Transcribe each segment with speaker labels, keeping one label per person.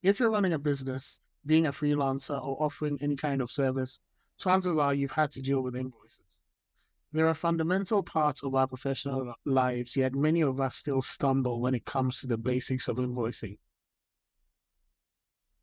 Speaker 1: If you're running a business, being a freelancer, or offering any kind of service, chances are you've had to deal with invoices. They're a fundamental part of our professional lives, yet many of us still stumble when it comes to the basics of invoicing.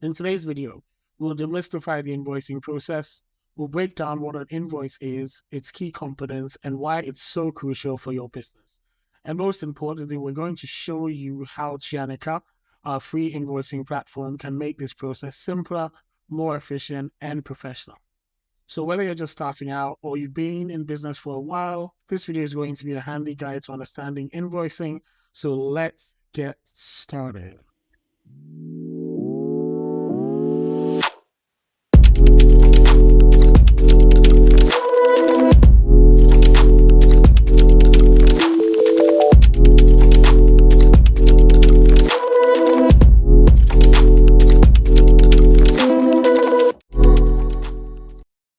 Speaker 1: In today's video, we'll demystify the invoicing process, we'll break down what an invoice is, its key components, and why it's so crucial for your business. And most importantly, we're going to show you how Tuaneka, our free invoicing platform, can make this process simpler, more efficient, and professional. So whether you're just starting out or you've been in business for a while, this video is going to be a handy guide to understanding invoicing. So let's get started.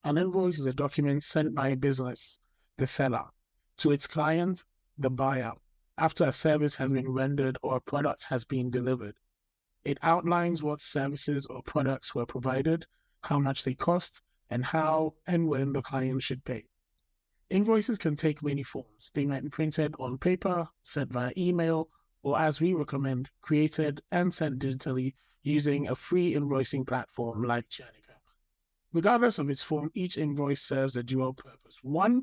Speaker 1: An invoice is a document sent by a business, the seller, to its client, the buyer, after a service has been rendered or a product has been delivered. It outlines what services or products were provided, how much they cost, and how and when the client should pay. Invoices can take many forms. They might be printed on paper, sent via email, or as we recommend, created and sent digitally using a free invoicing platform like Tuaneka. Regardless of its form, each invoice serves a dual purpose. One,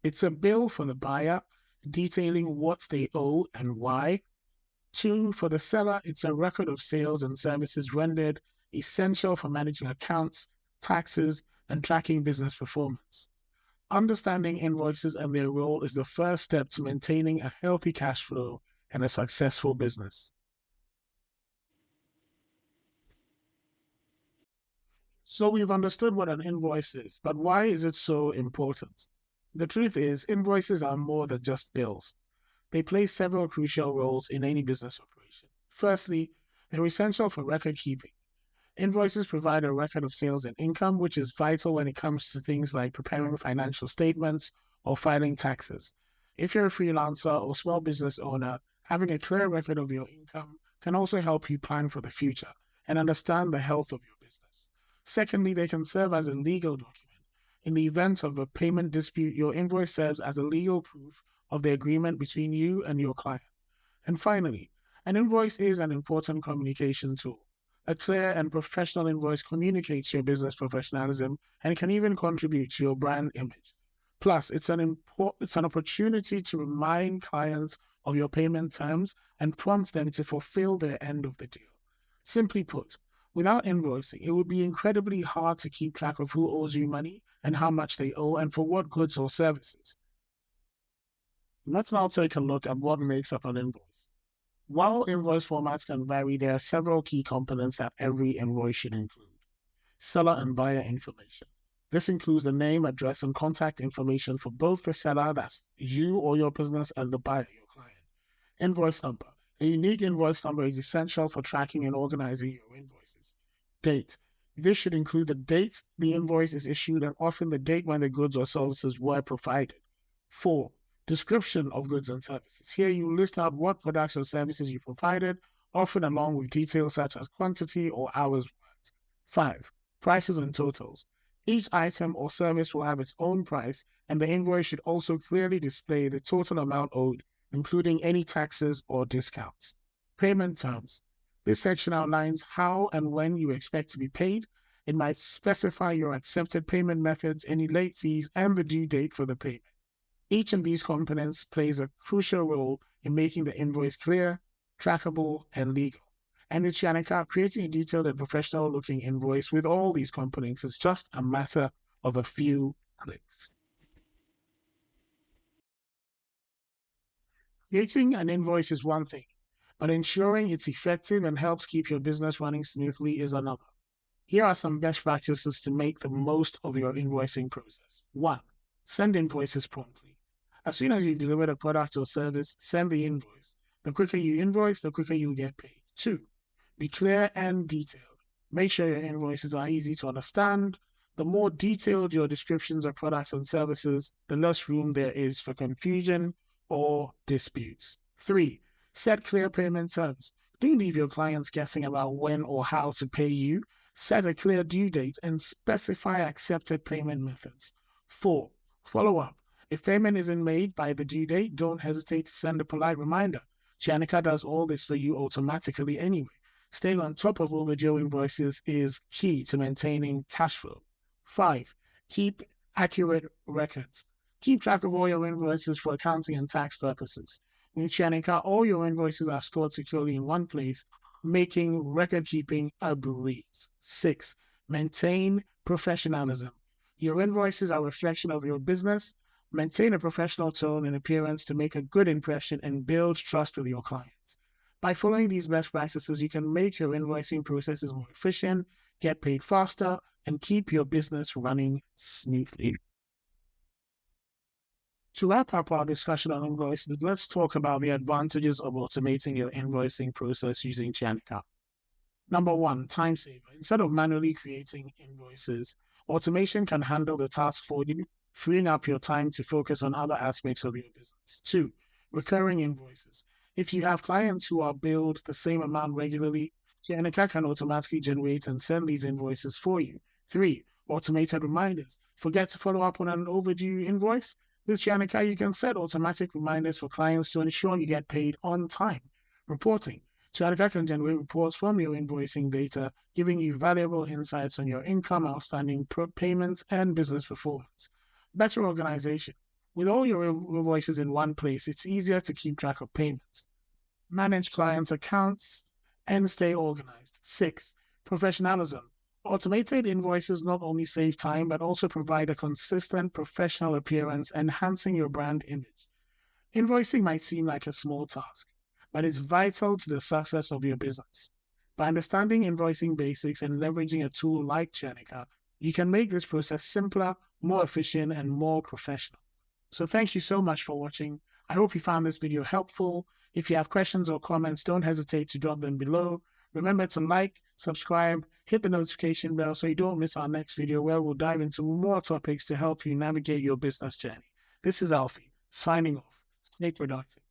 Speaker 1: it's a bill for the buyer, detailing what they owe and why. Two, for the seller, it's a record of sales and services rendered, essential for managing accounts, taxes, and tracking business performance. Understanding invoices and their role is the first step to maintaining a healthy cash flow and a successful business. So we've understood what an invoice is, but why is it so important? The truth is, invoices are more than just bills. They play several crucial roles in any business operation. Firstly, they're essential for record keeping. Invoices provide a record of sales and income, which is vital when it comes to things like preparing financial statements or filing taxes. If you're a freelancer or small business owner, having a clear record of your income can also help you plan for the future and understand the health of your business. Secondly, they can serve as a legal document. In the event of a payment dispute, your invoice serves as a legal proof of the agreement between you and your client. And finally, an invoice is an important communication tool. A clear and professional invoice communicates your business professionalism and can even contribute to your brand image. Plus, it's an opportunity to remind clients of your payment terms and prompt them to fulfill their end of the deal. Simply put, without invoicing, it would be incredibly hard to keep track of who owes you money and how much they owe and for what goods or services. Let's now take a look at what makes up an invoice. While invoice formats can vary, there are several key components that every invoice should include. Seller and buyer information. This includes the name, address, and contact information for both the seller, that's you or your business, and the buyer, your client. Invoice number. A unique invoice number is essential for tracking and organizing your invoices. Date. This should include the date the invoice is issued and often the date when the goods or services were provided. 4. Description of goods and services. Here you list out what products or services you provided, often along with details such as quantity or hours worked. 5. Prices and totals. Each item or service will have its own price, and the invoice should also clearly display the total amount owed, including any taxes or discounts. Payment terms. This section outlines how and when you expect to be paid. It might specify your accepted payment methods, any late fees, and the due date for the payment. Each of these components plays a crucial role in making the invoice clear, trackable, and legal. And with Tuaneka, creating a detailed and professional-looking invoice with all these components is just a matter of a few clicks. Creating an invoice is one thing, but ensuring it's effective and helps keep your business running smoothly is another. Here are some best practices to make the most of your invoicing process. 1. Send invoices promptly. As soon as you've delivered a product or service, send the invoice. The quicker you invoice, the quicker you get paid. 2. Be clear and detailed. Make sure your invoices are easy to understand. The more detailed your descriptions of products and services, the less room there is for confusion or disputes. 3. Set clear payment terms. Don't leave your clients guessing about when or how to pay you. Set a clear due date and specify accepted payment methods. 4. Follow up. If payment isn't made by the due date, don't hesitate to send a polite reminder. Tuaneka does all this for you automatically anyway. Staying on top of overdue invoices is key to maintaining cash flow. 5. Keep accurate records. Keep track of all your invoices for accounting and tax purposes. In Tuaneka, all your invoices are stored securely in one place, making record keeping a breeze. 6. Maintain professionalism. Your invoices are a reflection of your business. Maintain a professional tone and appearance to make a good impression and build trust with your clients. By following these best practices, you can make your invoicing processes more efficient, get paid faster, and keep your business running smoothly. To wrap up our discussion on invoices, let's talk about the advantages of automating your invoicing process using Tuaneka. Number 1, time saver. Instead of manually creating invoices, automation can handle the task for you, freeing up your time to focus on other aspects of your business. 2, recurring invoices. If you have clients who are billed the same amount regularly, Tuaneka can automatically generate and send these invoices for you. 3, automated reminders. Forget to follow up on an overdue invoice? With Tuaneka, you can set automatic reminders for clients to ensure you get paid on time. Reporting. Tuaneka can generate reports from your invoicing data, giving you valuable insights on your income, outstanding payments, and business performance. Better organization. With all your invoices in one place, it's easier to keep track of payments, manage clients' accounts, and stay organized. 6, professionalism. Automated invoices not only save time, but also provide a consistent professional appearance, enhancing your brand image. Invoicing might seem like a small task, but it's vital to the success of your business. By understanding invoicing basics and leveraging a tool like Tuaneka, you can make this process simpler, more efficient, and more professional. So thank you so much for watching. I hope you found this video helpful. If you have questions or comments, don't hesitate to drop them below. Remember to like, subscribe, hit the notification bell so you don't miss our next video where we'll dive into more topics to help you navigate your business journey. This is Alfie, signing off. Stay productive.